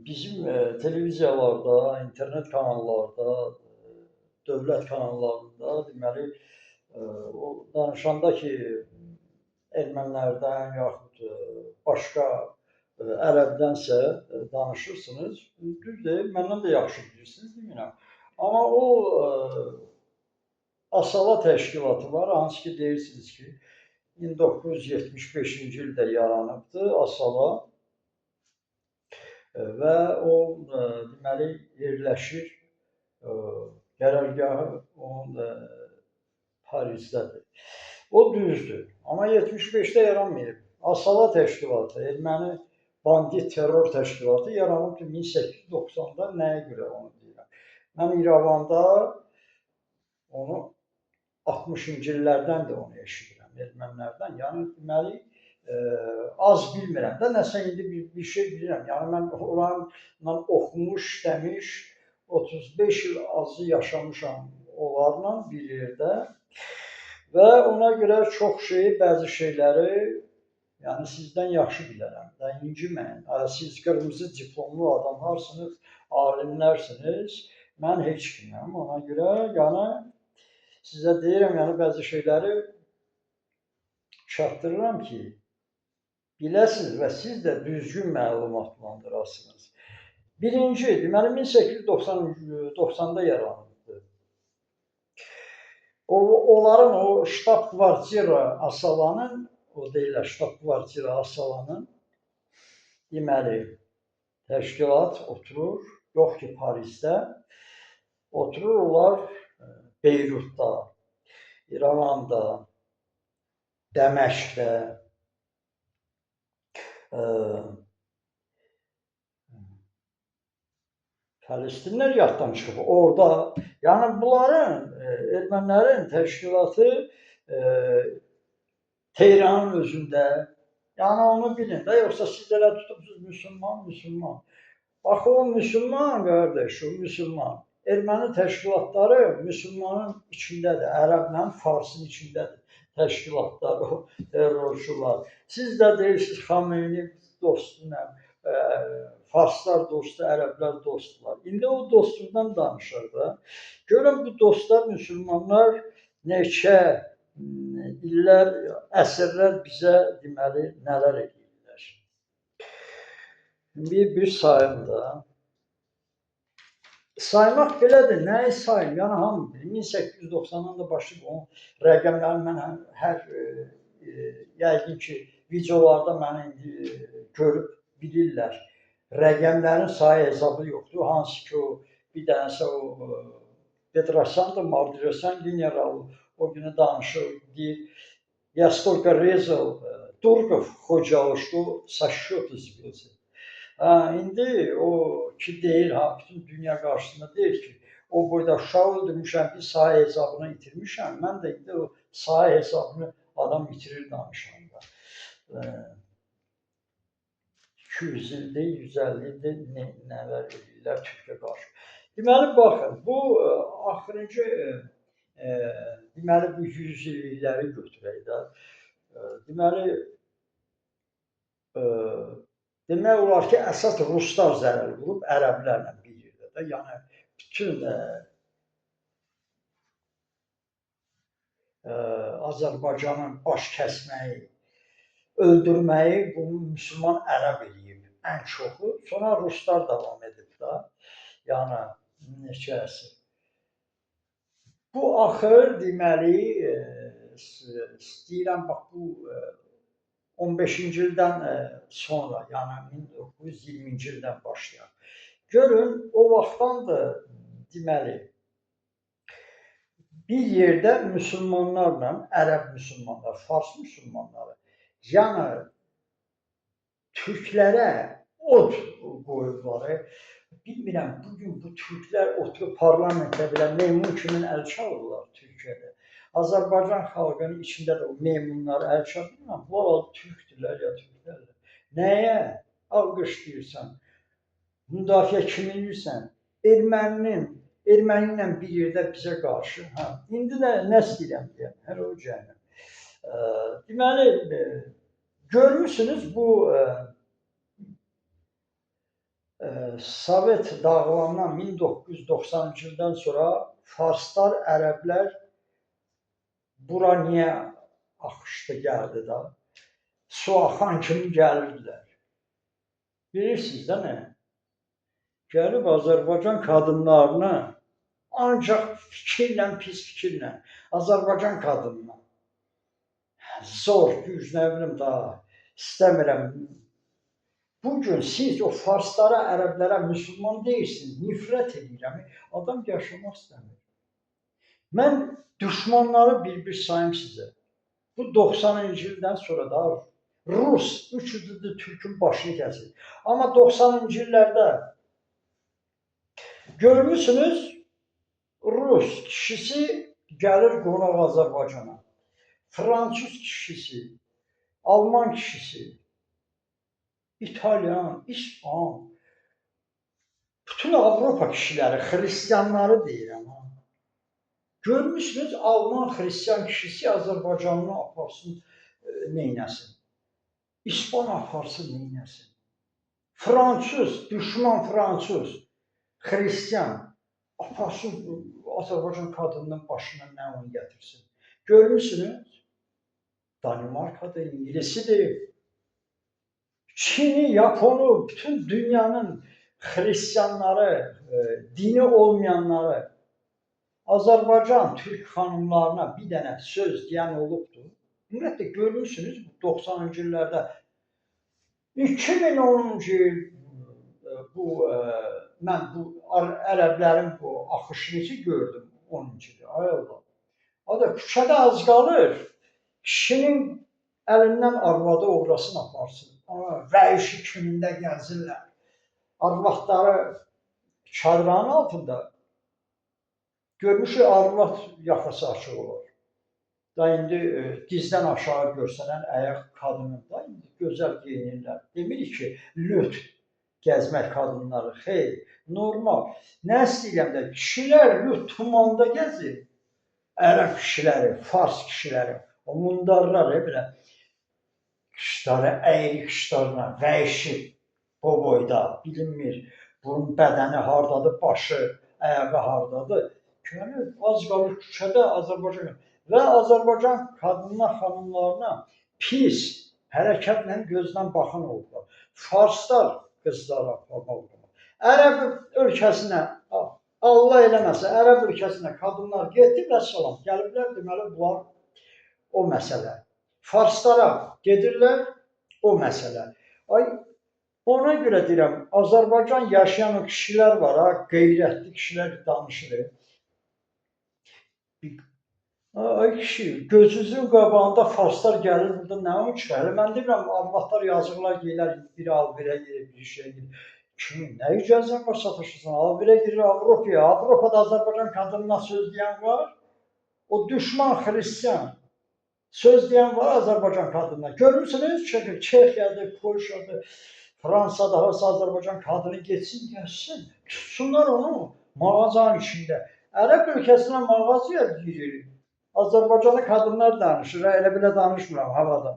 Bizim televiziyalarda, internet kanallarda, dövlət kanallarında deməli, o danışanda ki, ermənilərdən yaxud başqa ərəbdənsə danışırsınız, düzdür, məndən də yaxşı bilirsiniz demirəm. Amma o Asala təşkilatı var, hansı ki deyirsiniz ki, 1975-ci ildə yaranıbdır Asala. Və o deməli yerləşir, qərargahı onun Parizdədir. O düzdür, amma 75-də yaranmayıb. Asala təşkilatı, erməni bandit terror təşkilatı yaranıbdır 1890-da. Nəyə görə onu deyirəm? Mən İrəvanda onu 60-cı illərdən də onu eşidirəm ermənilərdən. Yəni deməli az bilmirəm də, nəsə indi bir şey bilirəm. Yəni mən onlarla oxumuş, işləmiş, 35 il azı yaşamışam onlarla bir yerdə və ona görə çox şeyi, bəzi şeyləri yəni sizdən yaxşı bilərəm də, inciməyin. Siz qırmızı diplomlu adamlarsınız, alimlərsiniz, mən heç kiməm. Ona görə yəni sizə deyirəm, yəni bəzi şeyləri çatdırıram ki, biləsiniz və siz də düzgün məlumatlandırasınız. Birinci, deməli 1890-da yaranıbdır. Onların o ştab-kvartira Asalanın, o deyirlər ştab-kvartira Asalanın deməli təşkilat oturur, yox ki Parisdə, otururlar Beyrutda, İrəvanda, Dəməşqdə, Fələstinlər yaddan çıxıb orada. Yəni bunların, ermənilərin təşkilatı Tehranın özündə. Yəni onu bilin də, yoxsa siz elə tutubsuz müsəlman. Bax o müsəlman qardaş, o müsəlman. Erməni təşkilatları müsəlmanın içindədir, ərəblə farsın içindədir təşkilatlar, o terrorçular. Siz də deyirsiniz Xameyni dostunam, farslar dostu, ərəblər dostdular. İndi o dostluqdan danışır da. Görün bu dostlar, müsəlmanlar neçə illər, əsrlər bizə deməli nələr edirlər. Bir sayım da. Saymaq belədir, nəyi sayım? Yəni hamı bilir, 1890-dan da başlayıb onun rəqəmləri mən hər yəqin ki, videolarda məni indi görüb bilirlər. Rəqəmlərin sayı hesabı yoxdur. Hansı ki, o bir dənəsə o Petrosan da Mardirosyan generalı o günü danışır, deyir, я столько резал турков, Xocalı, что со счета сбился. İndi o ki deyir, bütün dünya qarşısında deyir ki, o boyda uşaq öldürmüşəm, bir sahə hesabını itirmişəm. Mən də indi o sahə hesabını adam itirir danışanda. 200 ildir, 150 ildir nələr edirlər Türkiyə qarşı. Deməli, baxın, bu axırıncı, deməli, bu 100 illikləri götürək də. Deməli, demək olar ki, əsas ruslar zərər vurub ərəblərlə bir yerdə də. Yəni, bütün Azərbaycanın baş kəsməyi, öldürməyi bu müsəlman ərəb eləyib ən çoxu. Sonra ruslar davam edib də. Yəni, neçə əsr. Bu axır, deməli, istəyirəm, bax, bu 15-ci ildən sonra, yəni 1920-ci ildən başlayaq. Görün, o vaxtdan da deməli, bir yerdə müsəlmanlarla, ərəb müsəlmanlar, fars müsəlmanları, yəni türklərə od qoyubları. Bilmirəm, bugün bu türklər oturub parlamentdə belə meymun kimi əl çalırlar Türkiyədə. Azərbaycan xalqının içində də o meymunları əl çalırlar. Bunlar türkdürlər ya türklərdir. Nəyə alqışlayırsan? Müdafiə kimi edirsən? Erməni ilə bir yerdə bizə qarşı. İndi də nə istəyirəm deyəm, hər o cəhənnəm. Deməli, görmüsünüz bu Sovet dağılandan 1990-cı ildən sonra farslar, ərəblər bura niyə axışdı, gəldi də? Su axan kimi gəlirdilər. Bilirsiniz də nə? Gəlib Azərbaycan qadınlarına ancaq fikirlə, pis fikirlə, Azərbaycan qadınına zor, güc, nə bilim daha istəmirəm. Bugün siz o farslara, ərəblərə müsəlman deyirsiniz, nifrət edirəm. Adam yaşamaq istəmir. Mən düşmanları bir-bir sayım sizə. Bu 90-cı ildən sonra da Rus, üçüdür Türkün başını kəsir. Amma 90-cı illərdə görmüsünüz, Rus kişisi gəlir qonaq Azərbaycana. Fransız kişisi, Alman kişisi, İtalyan, İspan, bütün Avropa kişiləri, xristianları deyirəm. Görmüsünüz, Alman xristian kişisi Azərbaycanını aparsın, neynəsin? İspan aparsın, neynəsin? Fransız, düşman Fransız, xristian aparsın, Azərbaycan qadının başına nə onu gətirsin? Görmüsünüz? Danimarka'da, İngilisidir. Çin'i, Yaponu, bütün dünyanın Hristiyanları, dini olmayanları Azərbaycan Türk xanımlarına bir dənə söz deyən olubdur. Ümumiyyətlə görmüsünüz 90-cı illərdə 2010-cu il mən bu ərəblərin bu axışını gördüm 10-cu il. Ay Allah. O da küçədə az qalır. Kişinin əlindən arvadı oğrasını aparsın. Rəişi kimində gəzirlər. Arvadları çadranın altında görmüşük, arvad yaxası açıq olur. Da indi dizdən aşağı görsənən əyaq qadının da indi gözəl geyinirlər. Demirik ki, lüt gəzmək qadınları, xeyr, normal. Nə istəyirəm də, kişilər lüt tumanda gəzir. Ərəb kişiləri, fars kişiləri, o mundarlar, belə qışları, əyri qışlarına, rəyişi o boyda, bilinmir. Bunun bədəni hardadır, başı, ayağı hardadır. Görür, az qalır küçədə Azərbaycan və Azərbaycan qadınlar, xanımlarına pis hərəkətlə gözdən baxan oldular. Farslar qızlara baxırlar. Ərəb ölkəsinə, Allah eləməsə, Ərəb ölkəsinə qadınlar getdi və salam, gəliblər, deməli, bunlar o məsələ. Farslara gedirlər, o məsələ. Ay, ona görə deyirəm, Azərbaycan yaşayan o kişilər var, qeyrətli kişilər danışır. Ay kişi, gözünüzün qabağında farslar gəlir, burada nə onun çıxar? Mən deyirəm, arvadlar yazıqlar geylər, biri alverə girir, bir şey girir. Kim, nə icazən var satışırsan? Alverə girir Avropaya, Avropada Azərbaycan qadınına söz deyən var. O düşman xristiyan söz deyən var Azərbaycan qadınına. Görmüsünüz, Çexiyadır, Polşadır, Fransada, Azərbaycan qadını geçsin, gəlsin. Tutsunlar onu mağazanın içində. Ərəb ölkəsinə mağazaya girir. Azərbaycanlı qadınlar danışır, elə belə danışmıram havada.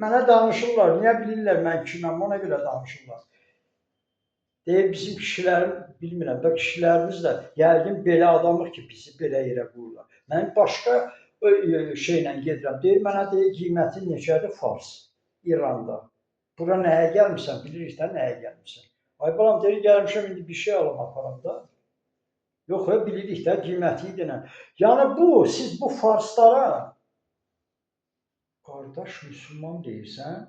Mənə danışırlar, niyə bilirlər mən kiməm, ona görə danışırlar. Deyir, bizim kişilərim, bilmirəm də, kişilərimiz də yəqin belə adamıq ki, bizi belə yerə qoyurlar. Mən başqa şeylə gedirəm, deyir, mənə deyir, qiymətin neçədir? Fars, İranda. Bura nəyə gəlmişsən, bilirik də nəyə gəlmişsən. Ay balam, deyir, gəlmişəm, indi bir şey alım aparam da. Yox, bilirik də, qiyməti deyilən. Yəni bu, siz bu farslara, qardaş, müsəlman deyirsən,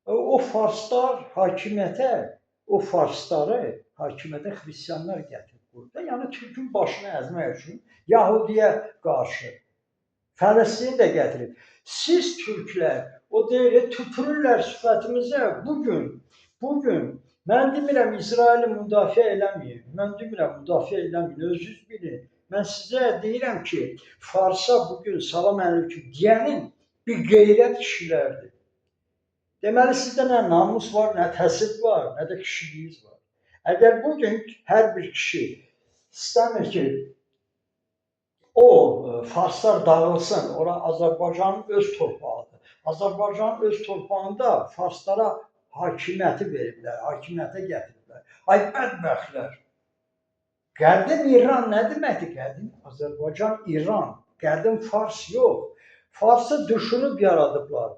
o farslar hakimiyyətə, o farsları hakimiyyətə xristiyanlar gətirib qoydu. Yəni Türkün başını əzmək üçün Yahudiyə qarşı Fələstini də gətirib. Siz Türklər, o deyil, tüpürürlər sifətimizə bugün, mən demirəm İsraili müdafiə eləməyin, mən demirəm müdafiə eləməyin, özünüz bilin. Mən sizə deyirəm ki, Farsa bugün salam əleyküm deyənin bir qeyrət kişilərdir. Deməli, sizdə nə namus var, nə təsib var, nə də kişiliyiz var. Əgər bugün hər bir kişi istəmir ki, o Farslar dağılsın, ora Azərbaycanın öz torpağıdır. Azərbaycanın öz torpağında Farslara hakimiyyəti veriblər, hakimiyyətə gətiriblər. Ay bədbəxtlər. Qədim İran nə deməkdir? Qədim Azərbaycan, İran. Qədim Fars yox. Farsı düşünüb yaradıblar.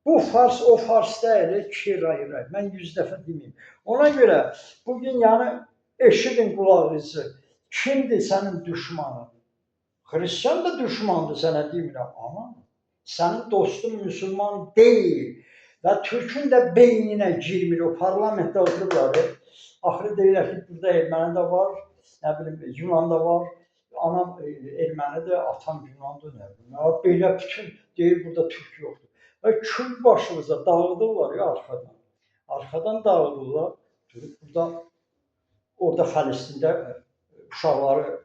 Bu Fars o Fars deyil, iki ayrı. Mən 100 dəfə demeyim. Ona görə bugün yəni eşidin qulağınızı. Kimdir sənin düşmanın? Hristiyan da düşmandır sənə demirəm, amma sənin dostun müsəlman deyil. Və Türkün də beyninə girmir, o parlamentdə oturublar. Axırı deyirlər ki, burada erməni də var, nə bilim, Yunan da var. Anam ermənidir, atam Yunandır, nə bilim. Belə bütün deyir, burada Türk yoxdur. Və kül başımıza dağıdırlar ya arxadan. Arxadan dağıdırlar. Burada, orada Fələstində uşaqları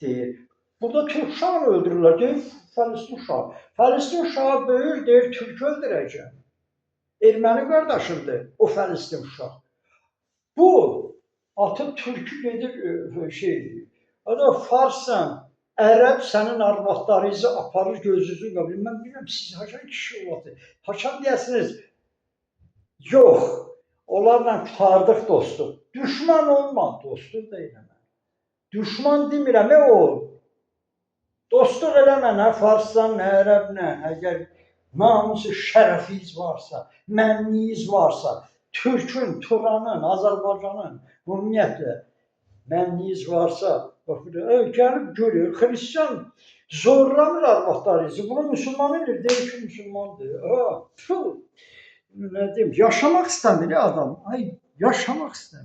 deyir. Burada Türk uşağını öldürürlər, deyir Fələstin uşağı. Fələstin uşağı böyür, deyir Türk öldürəcəm. Erməni qardaşımdır o Fələstin uşağı. Bu atıb Türkü gedir şey. Ada Farssan, Ərəb sənin arvadlarınızı aparır gözünüzü qabır. Mən bilmirəm siz haçan kişi olasınız. Haçan deyəsiniz? Yox. Onlarla qurtardıq dostluq. Düşman olma, dostluq da eləmə. Düşman demirəm, o. Dostluq eləmə, nə Farsdan, nə Ərəblə. Əgər namusu, şərəfiniz varsa, mənliyiz varsa, Türkün, Turanın, Azərbaycanın, ümumiyyətlə, mənliyiz varsa, gəlib görür, Hristiyan zorlamır arvadlarınızı. Bunu müsəlman edir, deyir ki, müsəlmandır. Nə deyim, yaşamaq istəmir adam. Ay, yaşamaq istəmir.